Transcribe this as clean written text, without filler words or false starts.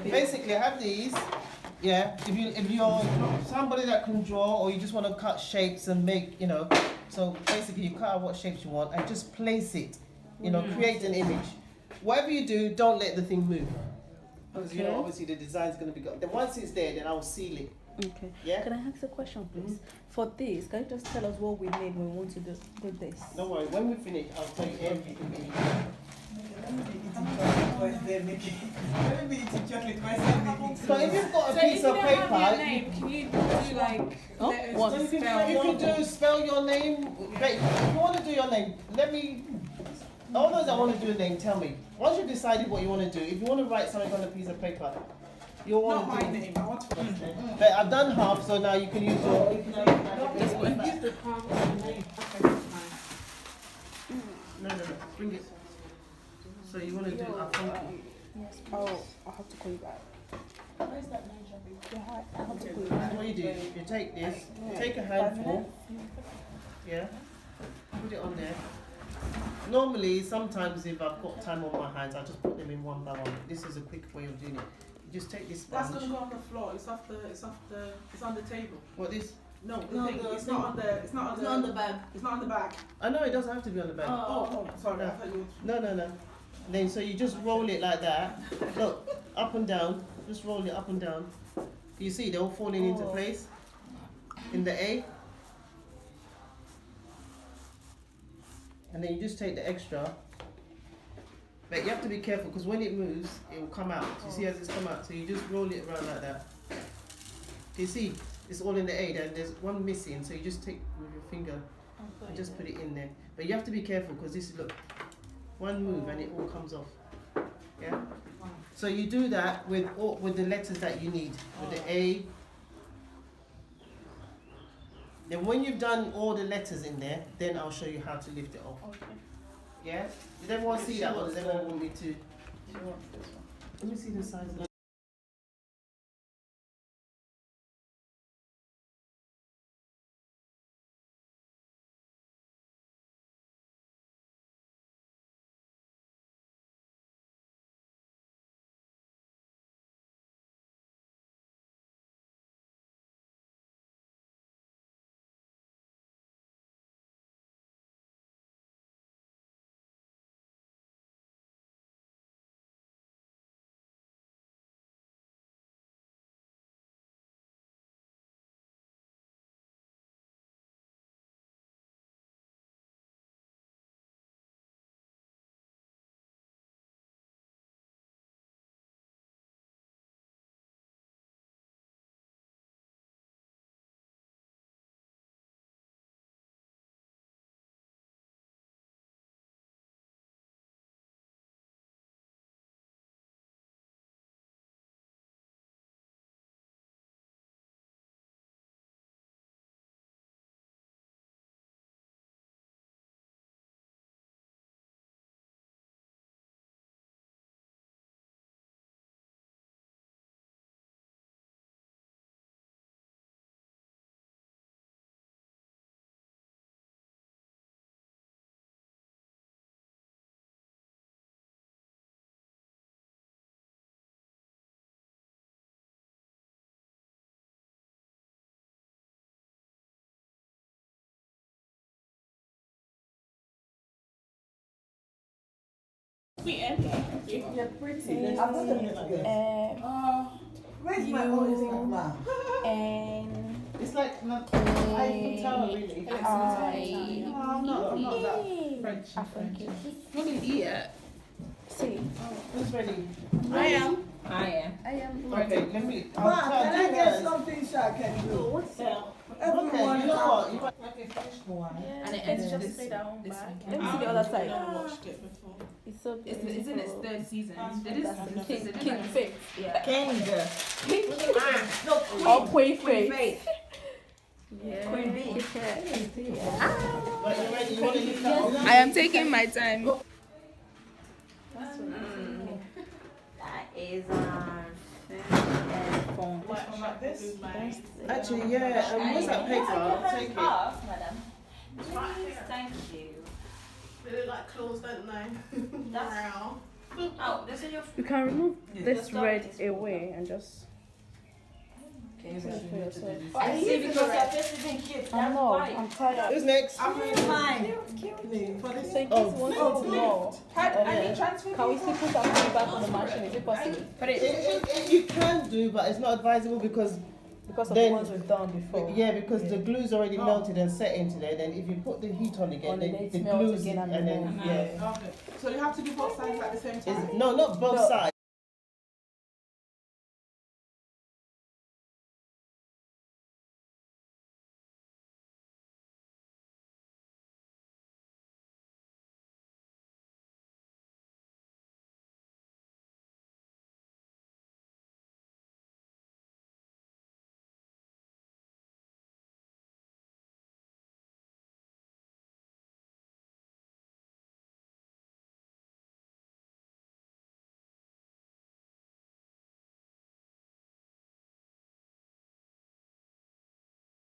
Basically, I have these. Yeah, if you're somebody that can draw, or you just want to cut shapes and make, so basically you cut out what shapes you want and just place it, create an image. Whatever you do, don't let the thing move, because obviously the design is going to be good. Then once it's there, then I'll seal it. Okay. Yeah. Can I ask a question, please? For this, can you just tell us what we need when we want to do this? Don't worry. When we finish, I'll tell you everything. So if you've got a piece of paper, can you do like if you do spell your name, if you want to do your name, all those that want to do a name, tell me. Once you've decided what you want to do, if you want to write something on a piece of paper, you'll want not to my name, I want to put But I've done half, so now you can use your. use the palm of the name. No, bring it. So you want to do a funky. Yes. Oh, I have to call you back. Where's that name, Shabby? Yeah, I have to call you So back. what you do, you take this, take a handful, yeah, put it on there. Normally, sometimes if I've got time on my hands, I just put them in one by one. This is a quick way of doing it. You just take this That's sponge. gonna go on the floor. It's on the table. What this? No, it's not on the bag. It's not on the bag. I know it doesn't have to be on the bag. Oh, sorry. I thought you were. No. Then so you just roll it like that. Look, up and down. Just roll it up and down. You see they're all falling into place in the A. And then you just take the extra. But you have to be careful because when it moves, it will come out. You see as it's come out. So you just roll it around like that. You see, it's all in the A. Then there's one missing. So you just take with your finger and just put it in there. But you have to be careful because this is, look, one move and it all comes off. Yeah. So you do that with the letters that you need, with the A. Then when you've done all the letters in there, then I'll show you how to lift it off. Okay. Yeah? Did everyone see that one? Does everyone want me to? Let me see the size of it. You're pretty. I'm not gonna forget. Where's my own ma? And It's like, I can tell really. I'm not that French. FUNKIE. Not gonna eat it. See. Who's ready? I am. Okay, let me. Ma, can I get some? something so I can do? What's that? Everyone You know what? You like a fish one. And it It's ends just this straight down this back. weekend. Let me see the other I've side. never watched it before. It's so It's beautiful. in its third season. It is King, season, King isn't it? Faith. Yeah. King. Or Queen Faith. Yeah. Queen bee. Right, you ready? You want to lift that up? I am taking my time. That is phone. Like this? Actually, yeah. Where's that paper? I'll take it. Madam. Thank you. They look like claws, don't they? That's- Wow. Oh, No, they say you're. You can remove this Just stop red it. away and just Okay, put it for yourself. I see because your face isn't cute. I That's know, why. I'm tired. Who's next? I'm going Fine. for this. So in case you want something more, I transfer. can we still put our money back on the machine? Is it possible? You can do, but it's not advisable because Because of Then- the ones we've done before. yeah, because the glue's already melted and set into there. Then if you put the heat on again, On then it the melts glue's again and and then remove. yeah. Okay. So you have to do both sides at the same time. No, not both No. sides.